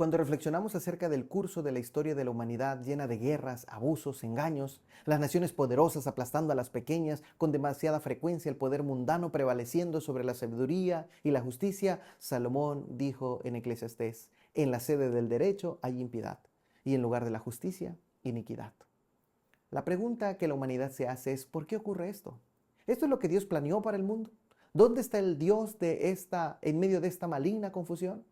Cuando reflexionamos acerca del curso de la historia de la humanidad llena de guerras, abusos, engaños, las naciones poderosas aplastando a las pequeñas, con demasiada frecuencia el poder mundano prevaleciendo sobre la sabiduría y la justicia, Salomón dijo en Eclesiastés: en la sede del derecho hay impiedad, y en lugar de la justicia, iniquidad. La pregunta que la humanidad se hace es: ¿por qué ocurre esto? ¿Esto es lo que Dios planeó para el mundo? ¿Dónde está el Dios en medio de esta maligna confusión?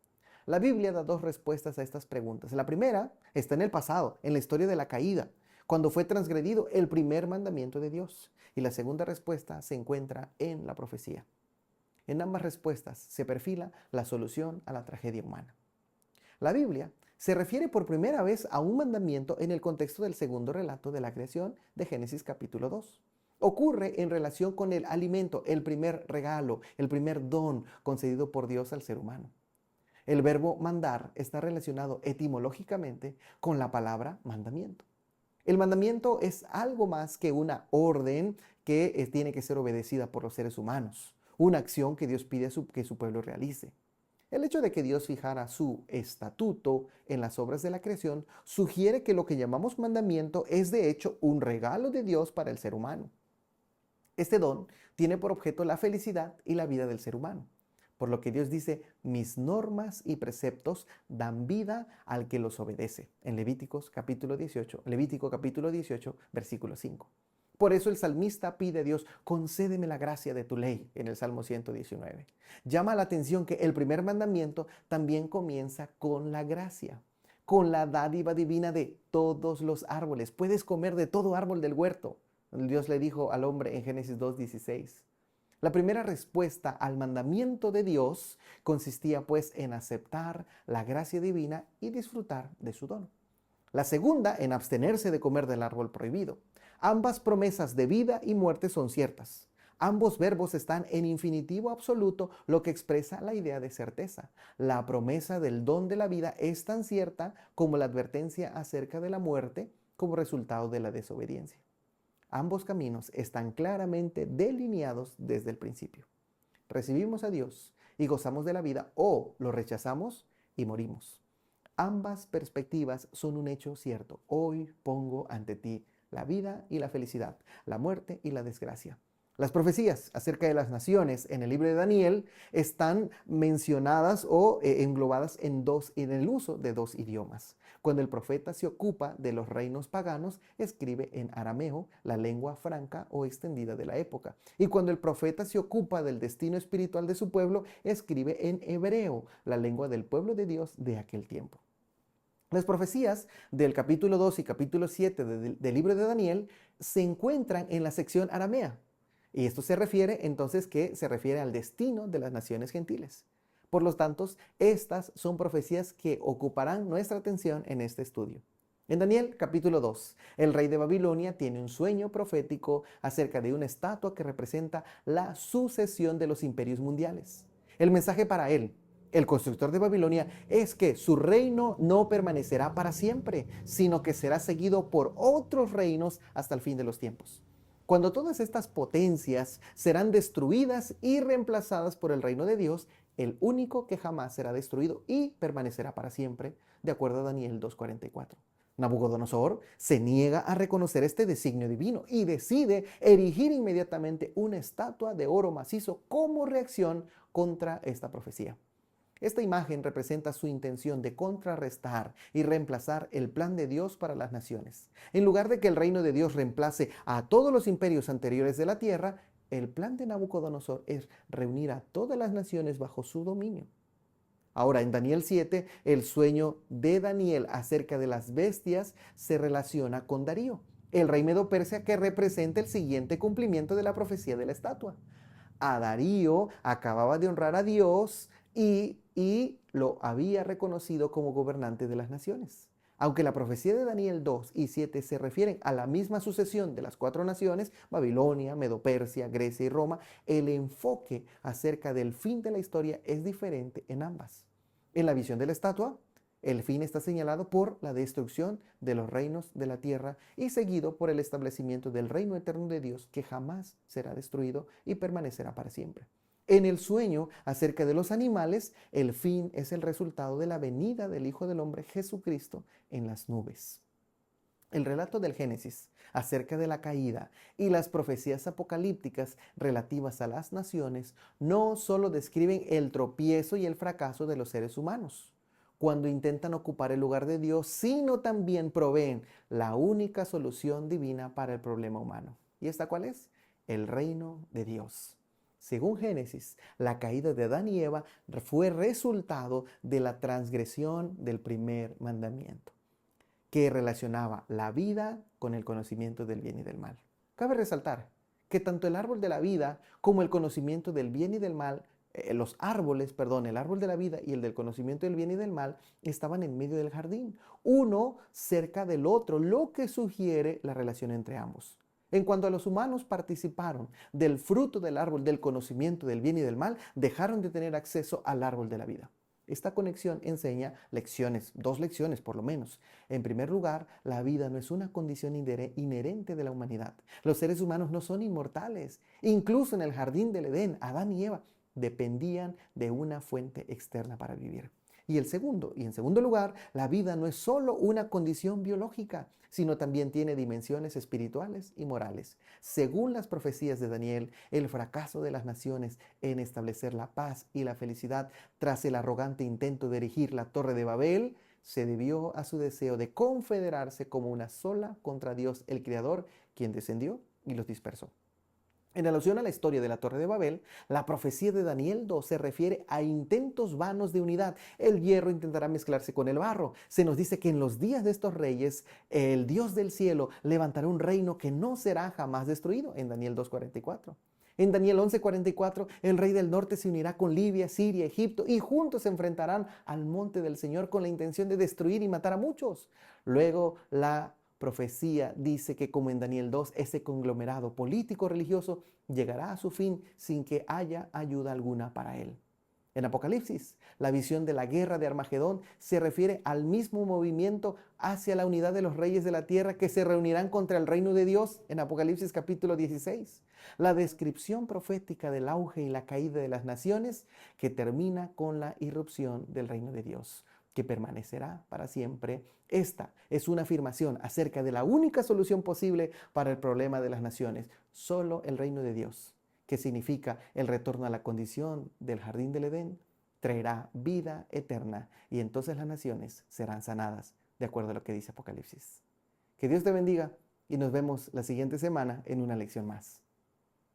La Biblia da dos respuestas a estas preguntas. La primera está en el pasado, en la historia de la caída, cuando fue transgredido el primer mandamiento de Dios. Y la segunda respuesta se encuentra en la profecía. En ambas respuestas se perfila la solución a la tragedia humana. La Biblia se refiere por primera vez a un mandamiento en el contexto del segundo relato de la creación de Génesis capítulo 2. Ocurre en relación con el alimento, el primer regalo, el primer don concedido por Dios al ser humano. El verbo mandar está relacionado etimológicamente con la palabra mandamiento. El mandamiento es algo más que una orden que tiene que ser obedecida por los seres humanos, una acción que Dios pide que su pueblo realice. El hecho de que Dios fijara su estatuto en las obras de la creación sugiere que lo que llamamos mandamiento es de hecho un regalo de Dios para el ser humano. Este don tiene por objeto la felicidad y la vida del ser humano. Por lo que Dios dice: mis normas y preceptos dan vida al que los obedece. En Levítico capítulo 18, versículo 5. Por eso el salmista pide a Dios: concédeme la gracia de tu ley, en el Salmo 119. Llama la atención que el primer mandamiento también comienza con la gracia, con la dádiva divina de todos los árboles. Puedes comer de todo árbol del huerto. Dios le dijo al hombre en Génesis 2:16. La primera respuesta al mandamiento de Dios consistía pues en aceptar la gracia divina y disfrutar de su don. La segunda en abstenerse de comer del árbol prohibido. Ambas promesas de vida y muerte son ciertas. Ambos verbos están en infinitivo absoluto, lo que expresa la idea de certeza. La promesa del don de la vida es tan cierta como la advertencia acerca de la muerte como resultado de la desobediencia. Ambos caminos están claramente delineados desde el principio. Recibimos a Dios y gozamos de la vida, o lo rechazamos y morimos. Ambas perspectivas son un hecho cierto. Hoy pongo ante ti la vida y la felicidad, la muerte y la desgracia. Las profecías acerca de las naciones en el libro de Daniel están mencionadas o englobadas en el uso de dos idiomas. Cuando el profeta se ocupa de los reinos paganos, escribe en arameo, la lengua franca o extendida de la época. Y cuando el profeta se ocupa del destino espiritual de su pueblo, escribe en hebreo, la lengua del pueblo de Dios de aquel tiempo. Las profecías del capítulo 2 y capítulo 7 del libro de Daniel se encuentran en la sección aramea. Y esto se refiere al destino de las naciones gentiles. Por lo tanto, estas son profecías que ocuparán nuestra atención en este estudio. En Daniel capítulo 2, el rey de Babilonia tiene un sueño profético acerca de una estatua que representa la sucesión de los imperios mundiales. El mensaje para él, el constructor de Babilonia, es que su reino no permanecerá para siempre, sino que será seguido por otros reinos hasta el fin de los tiempos. Cuando todas estas potencias serán destruidas y reemplazadas por el reino de Dios, el único que jamás será destruido y permanecerá para siempre, de acuerdo a Daniel 2:44. Nabucodonosor se niega a reconocer este designio divino y decide erigir inmediatamente una estatua de oro macizo como reacción contra esta profecía. Esta imagen representa su intención de contrarrestar y reemplazar el plan de Dios para las naciones. En lugar de que el reino de Dios reemplace a todos los imperios anteriores de la tierra, el plan de Nabucodonosor es reunir a todas las naciones bajo su dominio. Ahora, en Daniel 7, el sueño de Daniel acerca de las bestias se relaciona con Darío, el rey medo-persia, que representa el siguiente cumplimiento de la profecía de la estatua. A Darío acababa de honrar a Dios y lo había reconocido como gobernante de las naciones. Aunque la profecía de Daniel 2 y 7 se refieren a la misma sucesión de las cuatro naciones, Babilonia, Medo-Persia, Grecia y Roma, el enfoque acerca del fin de la historia es diferente en ambas. En la visión de la estatua, el fin está señalado por la destrucción de los reinos de la tierra y seguido por el establecimiento del reino eterno de Dios, que jamás será destruido y permanecerá para siempre. En el sueño acerca de los animales, el fin es el resultado de la venida del Hijo del Hombre Jesucristo en las nubes. El relato del Génesis acerca de la caída y las profecías apocalípticas relativas a las naciones no solo describen el tropiezo y el fracaso de los seres humanos cuando intentan ocupar el lugar de Dios, sino también proveen la única solución divina para el problema humano. ¿Y esta cuál es? El reino de Dios. Según Génesis, la caída de Adán y Eva fue resultado de la transgresión del primer mandamiento, que relacionaba la vida con el conocimiento del bien y del mal. Cabe resaltar que tanto el árbol de la vida como el conocimiento del bien y del mal, los árboles, perdón, el árbol de la vida y el del conocimiento del bien y del mal estaban en medio del jardín, uno cerca del otro, lo que sugiere la relación entre ambos. En cuanto a los humanos participaron del fruto del árbol del conocimiento del bien y del mal, dejaron de tener acceso al árbol de la vida. Esta conexión enseña lecciones, dos lecciones por lo menos. En primer lugar, la vida no es una condición inherente de la humanidad. Los seres humanos no son inmortales. Incluso en el jardín del Edén, Adán y Eva dependían de una fuente externa para vivir. Y en segundo lugar, la vida no es solo una condición biológica, sino también tiene dimensiones espirituales y morales. Según las profecías de Daniel, el fracaso de las naciones en establecer la paz y la felicidad tras el arrogante intento de erigir la Torre de Babel se debió a su deseo de confederarse como una sola contra Dios el Creador, quien descendió y los dispersó. En alusión a la historia de la Torre de Babel, la profecía de Daniel 2 se refiere a intentos vanos de unidad. El hierro intentará mezclarse con el barro. Se nos dice que en los días de estos reyes, el Dios del cielo levantará un reino que no será jamás destruido, en Daniel 2:44. En Daniel 11:44, el rey del norte se unirá con Libia, Siria, Egipto y juntos se enfrentarán al monte del Señor con la intención de destruir y matar a muchos. Luego la profecía dice que, como en Daniel 2, ese conglomerado político-religioso llegará a su fin sin que haya ayuda alguna para él. En Apocalipsis, la visión de la guerra de Armagedón se refiere al mismo movimiento hacia la unidad de los reyes de la tierra que se reunirán contra el reino de Dios en Apocalipsis capítulo 16. La descripción profética del auge y la caída de las naciones que termina con la irrupción del reino de Dios, que permanecerá para siempre. Esta es una afirmación acerca de la única solución posible para el problema de las naciones, solo el reino de Dios, que significa el retorno a la condición del jardín del Edén, traerá vida eterna y entonces las naciones serán sanadas, de acuerdo a lo que dice Apocalipsis. Que Dios te bendiga y nos vemos la siguiente semana en una lección más.